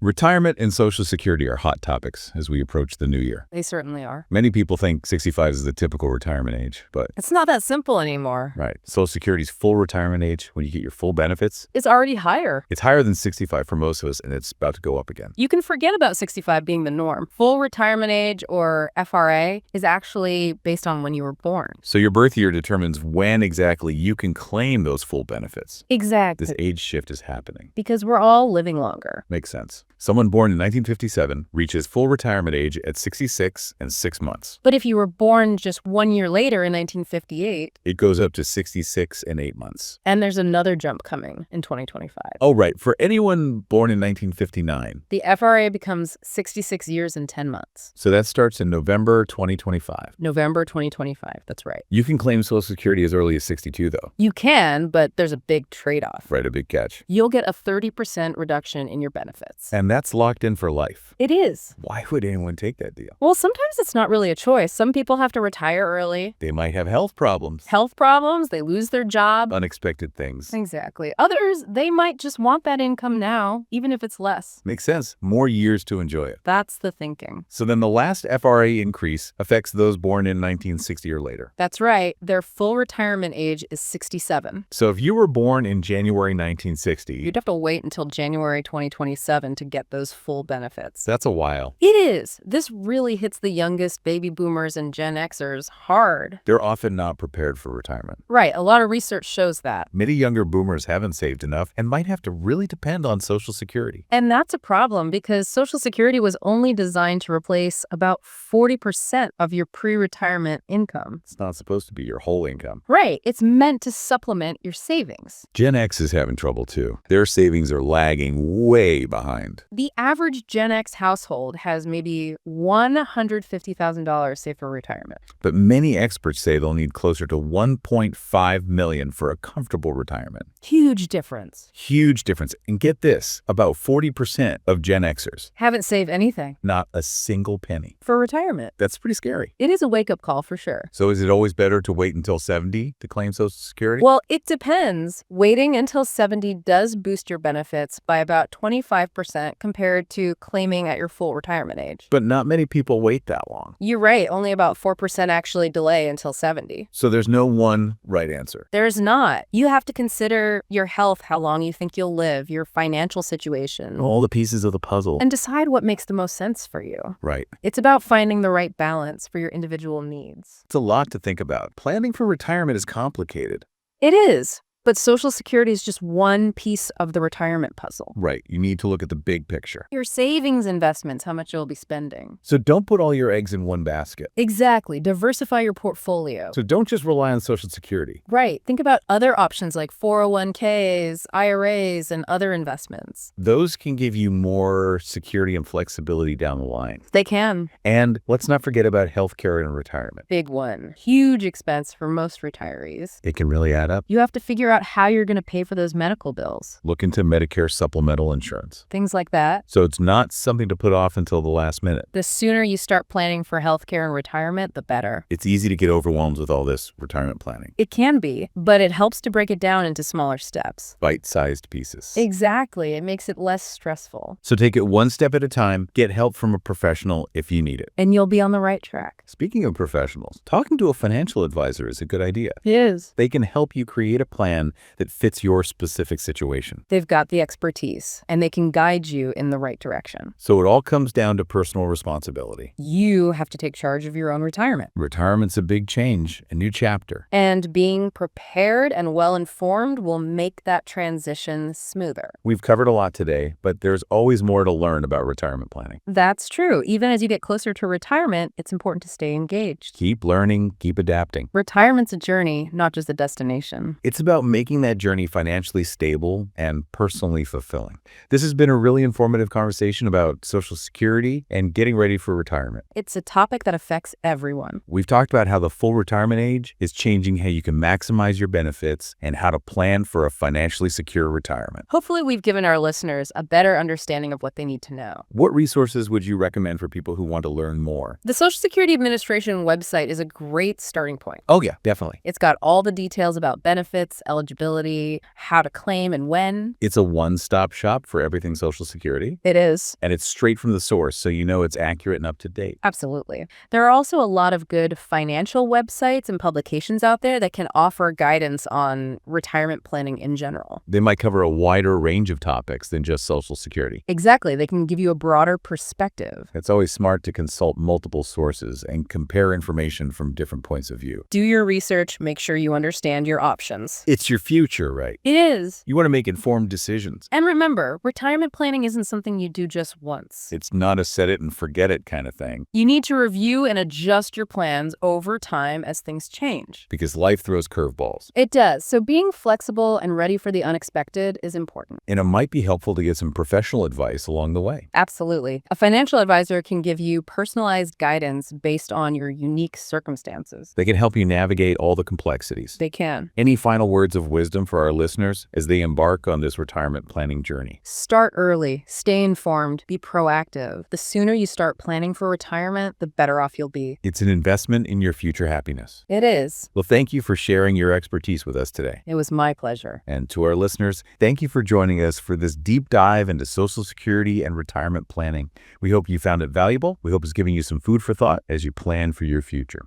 Retirement and Social Security are hot topics as we approach the new year. They certainly are. Many people think 65 is the typical retirement age, but It's not that simple anymore. right, Social Security's full retirement age, when you get your full benefits, It's already higher. it's higher than 65 for most of us, and it's about to go up again. You can forget about 65 being the norm. Full retirement age, or FRA, is actually based on when you were born. So your birth year determines when exactly you can claim those full benefits. Exactly. This age shift is happening. Because we're all living longer. Makes sense. Someone born in 1957 reaches full retirement age at 66 and 6 months. But if you were born just 1 year later in 1958, It goes up to 66 and 8 months. and there's another jump coming in 2025. Oh, right. For anyone born in 1959, The FRA becomes 66 years and 10 months. so that starts in November 2025. November 2025, that's right. You can claim Social Security as early as 62, though. You can, but there's a big trade-off. Right, a big catch. You'll get a 30% reduction in your benefits. And that's locked in for life. It is. Why would anyone take that deal? Well, sometimes it's not really a choice. Some people have to retire early. They might have health problems, Health problems, they lose their job. unexpected things. Exactly. Others, they might just want that income now, even if it's less. Makes sense. More years to enjoy it. That's the thinking. So then the last FRA increase affects those born in 1960 or later. That's right. Their full retirement age is 67. So if you were born in January 1960, You'd have to wait until January 2027 to get those full benefits. that's a while. It is. This really hits the youngest baby boomers and Gen Xers hard. They're often not prepared for retirement. Right. A lot of research shows that. Many younger boomers haven't saved enough and might have to really depend on Social Security. And that's a problem because Social Security was only designed to replace about 40% of your pre-retirement income. It's not supposed to be your whole income. Right. It's meant to supplement your savings. Gen X is having trouble too. Their savings are lagging way behind. The average Gen X household has maybe $150,000 saved for retirement. But many experts say they'll need closer to $1.5 million for a comfortable retirement. Huge difference. Huge difference. And get this, about 40% of Gen Xers, Haven't saved anything not a single penny. for retirement. That's pretty scary. It is a wake-up call for sure. So is it always better to wait until 70 to claim Social Security? Well, it depends. Waiting until 70 does boost your benefits by about 25% compared to claiming at your full retirement age. But not many people wait that long. You're right, only about 4% actually delay until 70. So there's no one right answer. There's not. You have to consider your health, how long you think you'll live, your financial situation, All the pieces of the puzzle. and decide what makes the most sense for you. Right. It's about finding the right balance for your individual needs. It's a lot to think about. Planning for retirement is complicated. It is. But Social Security is just one piece of the retirement puzzle. Right. You need to look at the big picture. Your savings investments, how much you'll be spending. So don't put all your eggs in one basket. Exactly. Diversify your portfolio. So don't just rely on Social Security. Right. Think about other options like 401ks, IRAs, and other investments. Those can give you more security and flexibility down the line. They can. And let's not forget about healthcare and retirement. Big one. Huge expense for most retirees. It can really add up. You have to figure out how you're going to pay for those medical bills. Look into Medicare supplemental insurance. Things like that. So it's not something to put off until the last minute. The sooner you start planning for healthcare and retirement, the better. It's easy to get overwhelmed with all this retirement planning. It can be, but it helps to break it down into smaller steps. Bite-sized pieces. Exactly. It makes it less stressful. So take it one step at a time. Get help from a professional if you need it. And you'll be on the right track. Speaking of professionals, talking to a financial advisor is a good idea. It is. They can help you create a plan that fits your specific situation. They've got the expertise, and they can guide you in the right direction. So it all comes down to personal responsibility. You have to take charge of your own retirement. Retirement's a big change, a new chapter. And being prepared and well-informed will make that transition smoother. We've covered a lot today, but there's always more to learn about retirement planning. That's true. Even as you get closer to retirement, it's important to stay engaged. Keep learning, keep adapting. Retirement's a journey, not just a destination. It's about making that journey financially stable and personally fulfilling. This has been a really informative conversation about Social Security and getting ready for retirement. It's a topic that affects everyone. We've talked about how the full retirement age is changing how you can maximize your benefits and how to plan for a financially secure retirement. Hopefully, we've given our listeners a better understanding of what they need to know. What resources would you recommend for people who want to learn more? The Social Security Administration website is a great starting point. Oh yeah, definitely. It's got all the details about benefits, eligibility, how to claim and when. It's a one-stop shop for everything Social Security, It is. and it's straight from the source, so you know it's accurate and up to date. Absolutely. There are also a lot of good financial websites and publications out there that can offer guidance on retirement planning in general. They might cover a wider range of topics than just Social Security. Exactly. They can give you a broader perspective. It's always smart to consult multiple sources and compare information from different points of view. Do your research, make sure you understand your options. It's your future, right? It is. You want to make informed decisions. And remember, retirement planning isn't something you do just once. It's not a set it and forget it kind of thing, You need to review and adjust your plans over time as things change. because life throws curveballs. It does. So being flexible and ready for the unexpected is important. And it might be helpful to get some professional advice along the way. Absolutely. A financial advisor can give you personalized guidance based on your unique circumstances. They can help you navigate all the complexities. They can. Any final words of wisdom for our listeners as they embark on this retirement planning journey? Start early, stay informed, be proactive. The sooner you start planning for retirement, the better off you'll be. It's an investment in your future happiness. It is. Well, thank you for sharing your expertise with us today. It was my pleasure. And to our listeners, thank you for joining us for this deep dive into Social Security and retirement planning. We hope you found it valuable. We hope it's giving you some food for thought as you plan for your future.